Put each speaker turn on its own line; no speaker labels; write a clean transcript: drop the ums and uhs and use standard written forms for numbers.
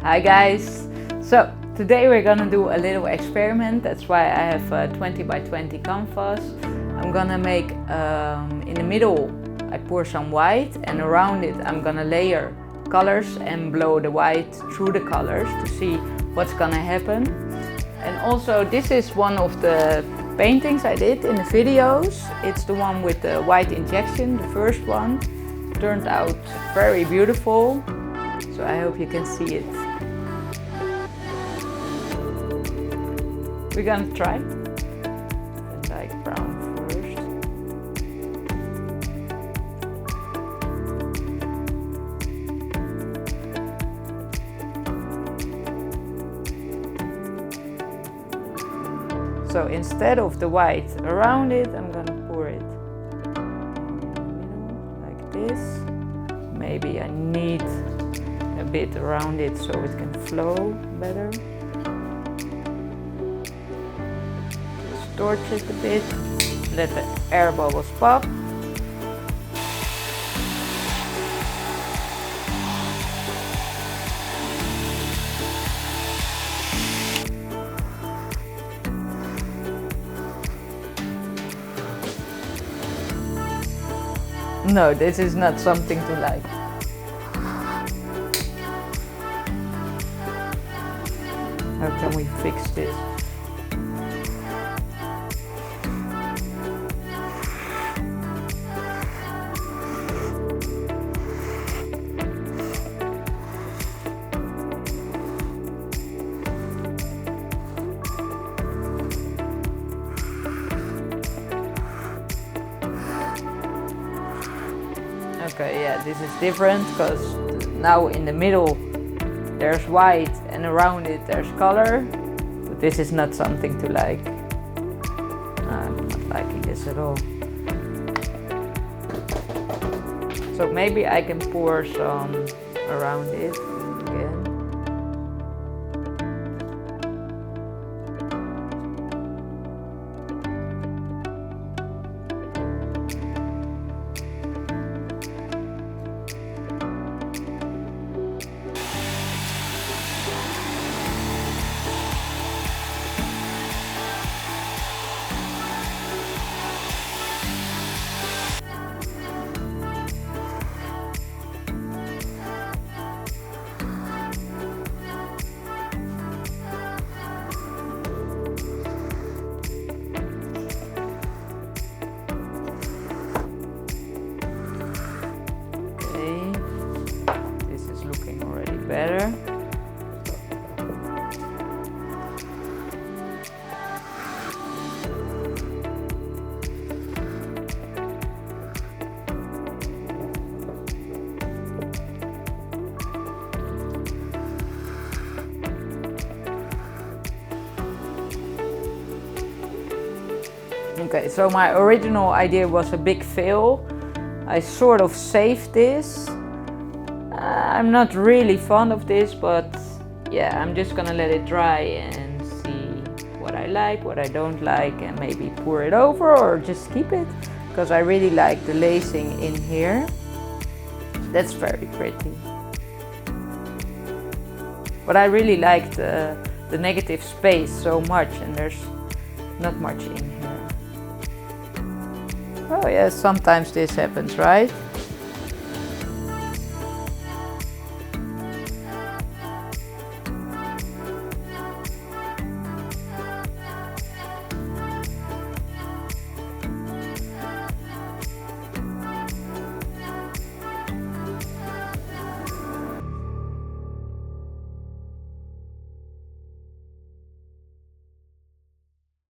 Hi guys! So today we're gonna do a little experiment. That's why I have a 20 by 20 canvas. I'm gonna make, in the middle I pour some white, and around it I'm gonna layer colors and blow the white through the colors to see what's gonna happen. And also this is one of the paintings I did in the videos. It's the one with the white injection, the first one. Turned out very beautiful, so I hope you can see it. We're gonna try like brown first. So instead of the white around it, I'm gonna pour it in the middle like this. Maybe I need a bit around it so it can flow better. Just torch it a bit, let the air bubbles pop. No, this is not something to like. How can we fix this? Okay, yeah, this is different because now in the middle there's white and around it there's color, but this is not something to like. I'm not liking this at all. So maybe I can pour some around it again. Better. Okay, so my original idea was a big fail. I sort of saved this. I'm not really fond of this, but yeah, I'm just gonna let it dry and see what I like, what I don't like, and maybe pour it over or just keep it, because I really like the lacing in here. That's very pretty. But I really like the negative space so much, and there's not much in here. Oh yes, sometimes this happens, right?